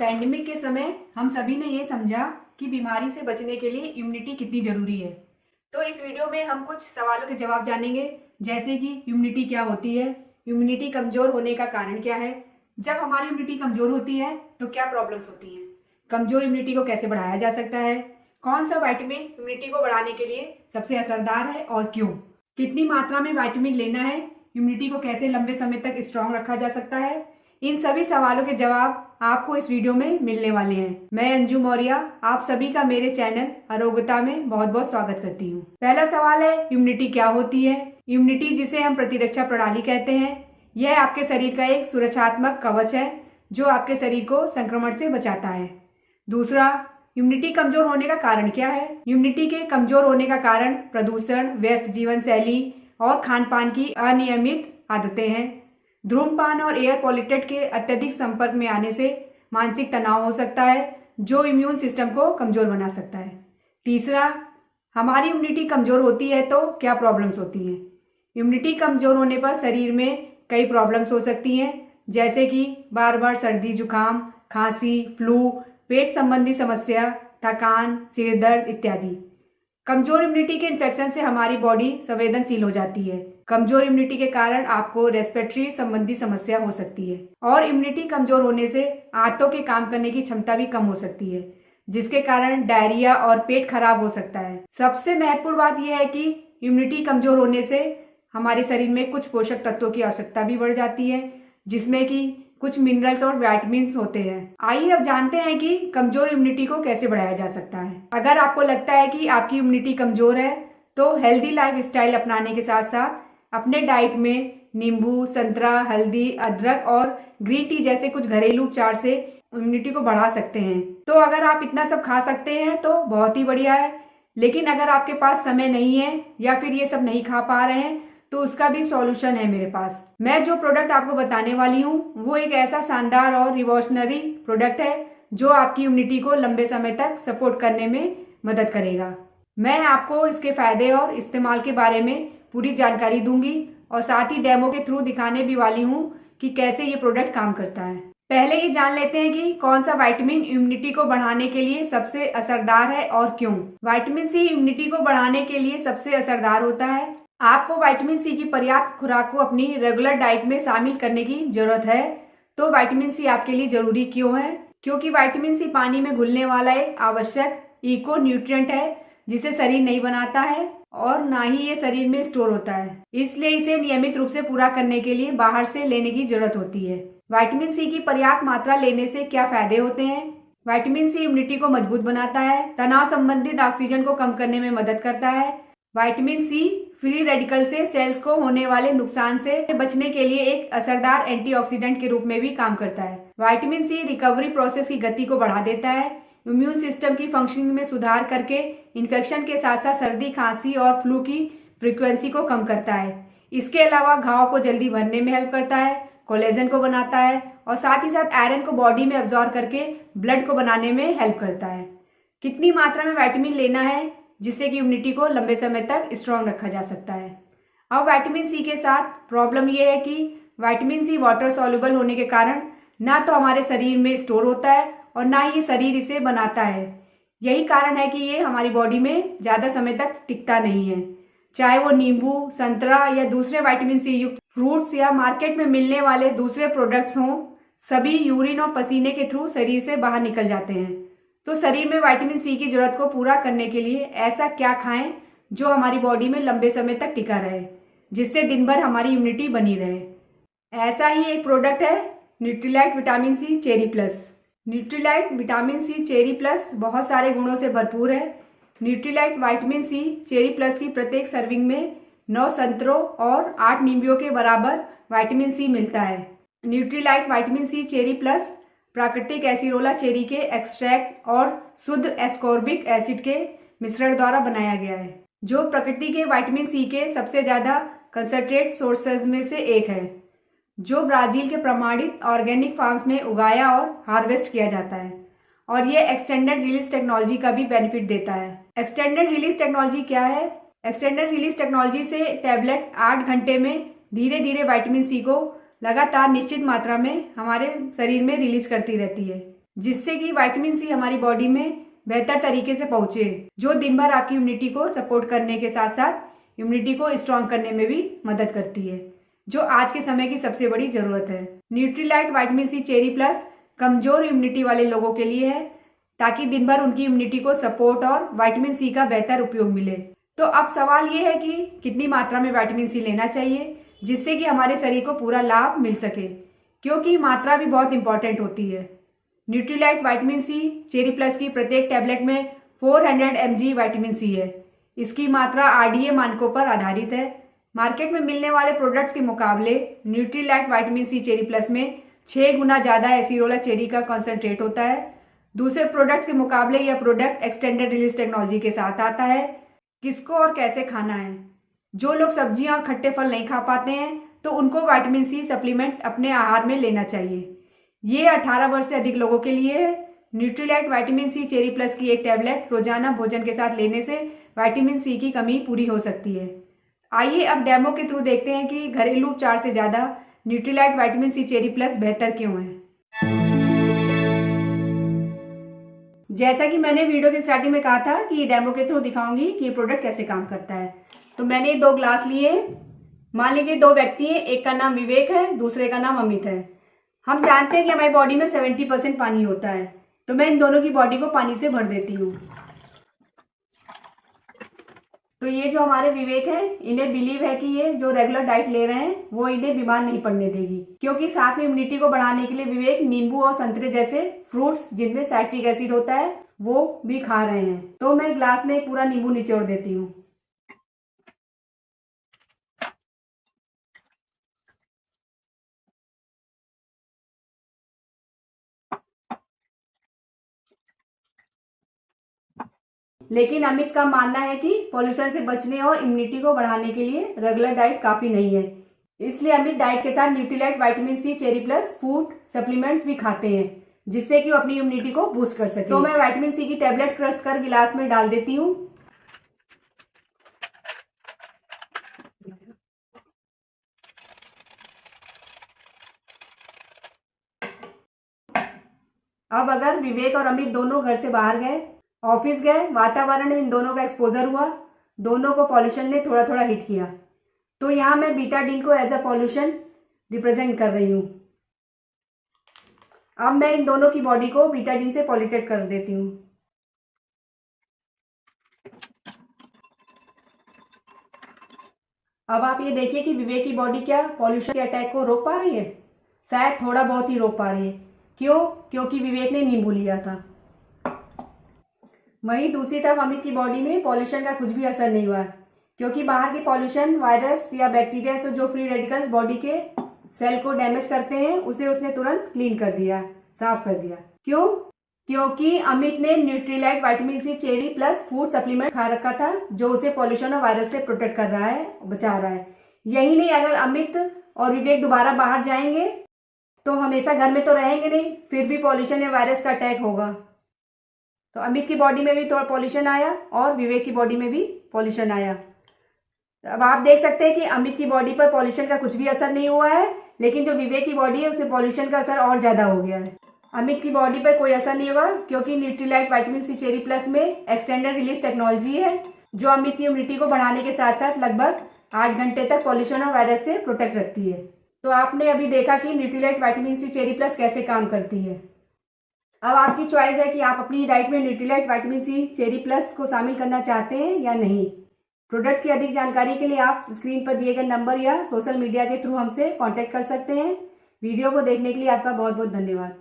Pandemic के समय हम सभी ने ये समझा कि बीमारी से बचने के लिए इम्यूनिटी कितनी ज़रूरी है। तो इस वीडियो में हम कुछ सवालों के जवाब जानेंगे, जैसे कि इम्यूनिटी क्या होती है, इम्यूनिटी कमज़ोर होने का कारण क्या है, जब हमारी इम्यूनिटी कमज़ोर होती है तो क्या प्रॉब्लम्स होती हैं, कमज़ोर इम्यूनिटी को कैसे बढ़ाया जा सकता है, कौन सा विटामिन इम्यूनिटी को बढ़ाने के लिए सबसे असरदार है और क्यों, कितनी मात्रा में विटामिन लेना है, इम्यूनिटी को कैसे लंबे समय तक स्ट्रांग रखा जा सकता है। इन सभी सवालों के जवाब आपको इस वीडियो में मिलने वाले हैं। मैं अंजू मौर्य आप सभी का मेरे चैनल आरोग्यता में बहुत बहुत स्वागत करती हूँ। पहला सवाल है, इम्यूनिटी क्या होती है। इम्यूनिटी, जिसे हम प्रतिरक्षा प्रणाली कहते हैं, यह आपके शरीर का एक सुरक्षात्मक कवच है जो आपके शरीर को संक्रमण से बचाता है। दूसरा, इम्यूनिटी कमजोर होने का कारण क्या है। इम्यूनिटी के कमजोर होने का कारण प्रदूषण, व्यस्त जीवन शैली और खान पान की अनियमित आदतें हैं। धूम्रपान और एयर पॉल्यूटेड के अत्यधिक संपर्क में आने से मानसिक तनाव हो सकता है जो इम्यून सिस्टम को कमजोर बना सकता है। तीसरा, हमारी इम्यूनिटी कमजोर होती है तो क्या प्रॉब्लम्स होती हैं। इम्यूनिटी कमजोर होने पर शरीर में कई प्रॉब्लम्स हो सकती हैं, जैसे कि बार बार सर्दी, जुकाम, खांसी, फ्लू, पेट संबंधी समस्या, थकान, सिर दर्द इत्यादि। कमजोर इम्यूनिटी के इन्फेक्शन से हमारी बॉडी संवेदनशील हो जाती है। कमजोर इम्यूनिटी के कारण आपको रेस्पिरेटरी संबंधी समस्या हो सकती है और इम्यूनिटी कमजोर होने से आंतों के काम करने की क्षमता भी कम हो सकती है, जिसके कारण डायरिया और पेट खराब हो सकता है। सबसे महत्वपूर्ण बात यह है कि इम्यूनिटी कमजोर होने से हमारे शरीर में कुछ पोषक तत्वों की आवश्यकता भी बढ़ जाती है, जिसमें कि कुछ मिनरल्स और विटामिन्स होते हैं। आइए अब जानते हैं कि कमजोर इम्यूनिटी को कैसे बढ़ाया जा सकता है। अगर आपको लगता है कि आपकी इम्यूनिटी कमजोर है तो हेल्दी लाइफस्टाइल अपनाने के साथ साथ अपने डाइट में नींबू, संतरा, हल्दी, अदरक और ग्रीन टी जैसे कुछ घरेलू उपचार से इम्यूनिटी को बढ़ा सकते हैं। तो अगर आप इतना सब खा सकते हैं तो बहुत ही बढ़िया है, लेकिन अगर आपके पास समय नहीं है या फिर ये सब नहीं खा पा रहे हैं तो उसका भी सॉल्यूशन है मेरे पास। मैं जो प्रोडक्ट आपको बताने वाली हूँ वो एक ऐसा शानदार और रिवॉल्यूशनरी प्रोडक्ट है जो आपकी इम्यूनिटी को लंबे समय तक सपोर्ट करने में मदद करेगा। मैं आपको इसके फायदे और इस्तेमाल के बारे में पूरी जानकारी दूंगी और साथ ही डेमो के थ्रू दिखाने भी वाली हूँ कि कैसे ये प्रोडक्ट काम करता है। पहले ये जान लेते हैं कि कौन सा विटामिन इम्यूनिटी को बढ़ाने के लिए सबसे असरदार है और क्यों। विटामिन सी इम्यूनिटी को बढ़ाने के लिए सबसे असरदार होता है। आपको विटामिन सी की पर्याप्त खुराक को अपनी रेगुलर डाइट में शामिल करने की जरूरत है। तो विटामिन सी आपके लिए जरूरी क्यों है? क्योंकि विटामिन सी पानी में घुलने वाला एक आवश्यक इको न्यूट्रिएंट है जिसे शरीर नहीं बनाता है और ना ही ये शरीर में स्टोर होता है, इसलिए इसे नियमित रूप से पूरा करने के लिए बाहर से लेने की जरूरत होती है। विटामिन सी की पर्याप्त मात्रा लेने से क्या फायदे होते हैं? विटामिन सी इम्यूनिटी को मजबूत बनाता है, तनाव संबंधित ऑक्सीजन को कम करने में मदद करता है। विटामिन सी फ्री रेडिकल से सेल्स को होने वाले नुकसान से बचने के लिए एक असरदार एंटीऑक्सीडेंट के रूप में भी काम करता है। विटामिन सी रिकवरी प्रोसेस की गति को बढ़ा देता है, इम्यून सिस्टम की फंक्शनिंग में सुधार करके इन्फेक्शन के साथ साथ सर्दी, खांसी और फ्लू की फ्रीक्वेंसी को कम करता है। इसके अलावा घाव को जल्दी भरने में हेल्प करता है, कोलेजन को बनाता है और साथ ही साथ आयरन को बॉडी में अब्जॉर्ब करके ब्लड को बनाने में हेल्प करता है। कितनी मात्रा में विटामिन लेना है जिससे कि इम्यूनिटी को लंबे समय तक स्ट्रांग रखा जा सकता है। अब विटामिन सी के साथ प्रॉब्लम यह है कि विटामिन सी वाटर सॉल्युबल होने के कारण ना तो हमारे शरीर में स्टोर होता है और ना ही शरीर इसे बनाता है। यही कारण है कि ये हमारी बॉडी में ज़्यादा समय तक टिकता नहीं है। चाहे वो नींबू, संतरा या दूसरे विटामिन सी युक्त फ्रूट्स या मार्केट में मिलने वाले दूसरे प्रोडक्ट्स हों, सभी यूरिन और पसीने के थ्रू शरीर से बाहर निकल जाते हैं। तो शरीर में विटामिन सी की जरूरत को पूरा करने के लिए ऐसा क्या खाएं जो हमारी बॉडी में लंबे समय तक टिका रहे, जिससे दिन भर हमारी इम्यूनिटी बनी रहे। ऐसा ही एक प्रोडक्ट है Nutrilite vitamin C cherry plus. Nutrilite vitamin C cherry plus बहुत सारे गुणों से भरपूर है। Nutrilite vitamin C cherry plus की प्रत्येक सर्विंग में 9 संतरों और 8 नींबुओं के बराबर विटामिन सी मिलता है। Nutrilite vitamin C cherry plus प्राकृतिक एसिरोला चेरी के एक्सट्रैक्ट और शुद्ध एस्कॉर्बिक एसिड के मिश्रण द्वारा बनाया गया है, जो प्रकृति के विटामिन सी के सबसे ज़्यादा कंसंट्रेट सोर्सेज में से एक है, जो ब्राज़ील के प्रमाणित ऑर्गेनिक फार्म्स में उगाया और हार्वेस्ट किया जाता है। और ये एक्सटेंडेड रिलीज टेक्नोलॉजी का भी बेनिफिट देता है। एक्सटेंडेड रिलीज टेक्नोलॉजी क्या है? एक्सटेंडेड रिलीज टेक्नोलॉजी से टैबलेट 8 घंटे में धीरे धीरे विटामिन सी को लगातार निश्चित मात्रा में हमारे शरीर में रिलीज करती रहती है। जिससे कि विटामिन सी हमारी बॉडी में बेहतर तरीके से पहुंचे, जो दिन भर आपकी इम्यूनिटी को सपोर्ट करने के साथ साथ इम्यूनिटी को स्ट्रॉन्ग करने में भी मदद करती है, जो आज के समय की सबसे बड़ी ज़रूरत है। Nutrilite vitamin C cherry plus कमज़ोर इम्यूनिटी वाले लोगों के लिए है, ताकि दिन भर उनकी इम्यूनिटी को सपोर्ट और विटामिन सी का बेहतर उपयोग मिले। तो अब सवाल ये है कि कितनी मात्रा में विटामिन सी लेना चाहिए, जिससे कि हमारे शरीर को पूरा लाभ मिल सके, क्योंकि मात्रा भी बहुत इंपॉर्टेंट होती है। Nutrilite vitamin C cherry plus की प्रत्येक टैबलेट में 400 mg विटामिन सी है। इसकी मात्रा RDA मानकों पर आधारित है। मार्केट में मिलने वाले प्रोडक्ट्स के मुकाबले Nutrilite vitamin C cherry plus में 6 गुना ज़्यादा एसिरोला चेरी का कॉन्सेंट्रेट होता है। दूसरे प्रोडक्ट्स के मुकाबले यह प्रोडक्ट एक्सटेंडेड रिलीज टेक्नोलॉजी के साथ आता है। किसको और कैसे खाना है? जो लोग सब्जियां और खट्टे फल नहीं खा पाते हैं, तो उनको विटामिन सी सप्लीमेंट अपने आहार में लेना चाहिए। ये 18 वर्ष से अधिक लोगों के लिए है। Nutrilite vitamin C cherry plus की एक टैबलेट रोजाना भोजन के साथ लेने से विटामिन सी की कमी पूरी हो सकती है। आइए अब डेमो के थ्रू देखते हैं कि घरेलू उपचार से ज़्यादा Nutrilite vitamin C cherry plus बेहतर क्यों है। जैसा कि मैंने वीडियो की स्टार्टिंग में कहा था कि डेमो के थ्रू दिखाऊंगी कि ये प्रोडक्ट कैसे काम करता है। तो मैंने 2 ग्लास लिए। मान लीजिए 2 व्यक्ति हैं, एक का नाम विवेक है, दूसरे का नाम अमित है। हम जानते हैं कि हमारी बॉडी में 70% पानी होता है, तो मैं इन दोनों की बॉडी को पानी से भर देती हूँ। तो ये जो हमारे विवेक हैं, इन्हें बिलीव है कि ये जो रेगुलर डाइट ले रहे हैं वो इन्हें बीमार नहीं पड़ने देगी, क्योंकि साथ में इम्यूनिटी को बढ़ाने के लिए विवेक नींबू और संतरे जैसे फ्रूट्स जिनमें साइट्रिक एसिड होता है वो भी खा रहे हैं। तो मैं ग्लास में एक पूरा नींबू निचोड़ देती हूँ। लेकिन अमित का मानना है कि पॉल्यूशन से बचने और इम्यूनिटी को बढ़ाने के लिए रेगुलर डाइट काफ़ी नहीं है, इसलिए अमित डाइट के साथ Nutrilite vitamin C cherry plus food supplements भी खाते हैं, जिससे कि वो अपनी इम्यूनिटी को बूस्ट कर सके। तो मैं विटामिन सी की टैबलेट क्रश कर गिलास में डाल देती हूँ। अब अगर विवेक और अमित दोनों घर से बाहर गए, ऑफिस गए, वातावरण में इन दोनों का एक्सपोजर हुआ, दोनों को पॉल्यूशन ने थोड़ा थोड़ा हिट किया, तो यहाँ मैं बीटाडीन को एज अ पॉल्यूशन रिप्रेजेंट कर रही हूँ। अब मैं इन दोनों की बॉडी को बीटाडीन से पॉल्यूटेड कर देती हूँ। अब आप ये देखिए कि विवेक की बॉडी क्या पॉल्यूशन के अटैक को रोक पा रही है? शायद थोड़ा बहुत ही रोक पा रही है। क्यों? क्योंकि विवेक ने नींबू लिया था। वहीं दूसरी तरफ अमित की बॉडी में पॉल्यूशन का कुछ भी असर नहीं हुआ, क्योंकि बाहर के पॉल्यूशन, वायरस या बैक्टीरिया से जो फ्री रेडिकल्स बॉडी के सेल को डैमेज करते हैं, उसे उसने तुरंत क्लीन कर दिया, साफ कर दिया। क्यों? क्योंकि अमित ने Nutrilite vitamin C cherry plus food supplement खा रखा था, जो उसे पॉल्यूशन और वायरस से प्रोटेक्ट कर रहा है, बचा रहा है। यही नहीं, अगर अमित और विवेक दोबारा बाहर जाएंगे तो हमेशा घर में तो रहेंगे नहीं, फिर भी पॉल्यूशन या वायरस का अटैक होगा। तो अमित की बॉडी में भी थोड़ा पॉल्यूशन आया और विवेक की बॉडी में भी पॉल्यूशन आया। अब आप देख सकते हैं कि अमित की बॉडी पर पॉल्यूशन का कुछ भी असर नहीं हुआ है, लेकिन जो विवेक की बॉडी है उसमें पॉल्यूशन का असर और ज़्यादा हो गया है। अमित की बॉडी पर कोई असर नहीं होगा, क्योंकि Nutrilite vitamin C cherry plus में एक्सटेंडेड रिलीज टेक्नोलॉजी है, जो अमित की इम्यूनिटी को बढ़ाने के साथ साथ लगभग 8 घंटे तक पॉल्यूशन और वायरस से प्रोटेक्ट रखती है। तो आपने अभी देखा कि Nutrilite vitamin C cherry plus कैसे काम करती है। अब आपकी चॉइस है कि आप अपनी डाइट में Nutrilite vitamin C cherry plus को शामिल करना चाहते हैं या नहीं। प्रोडक्ट की अधिक जानकारी के लिए आप स्क्रीन पर दिए गए नंबर या सोशल मीडिया के थ्रू हमसे कांटेक्ट कर सकते हैं। वीडियो को देखने के लिए आपका बहुत बहुत धन्यवाद।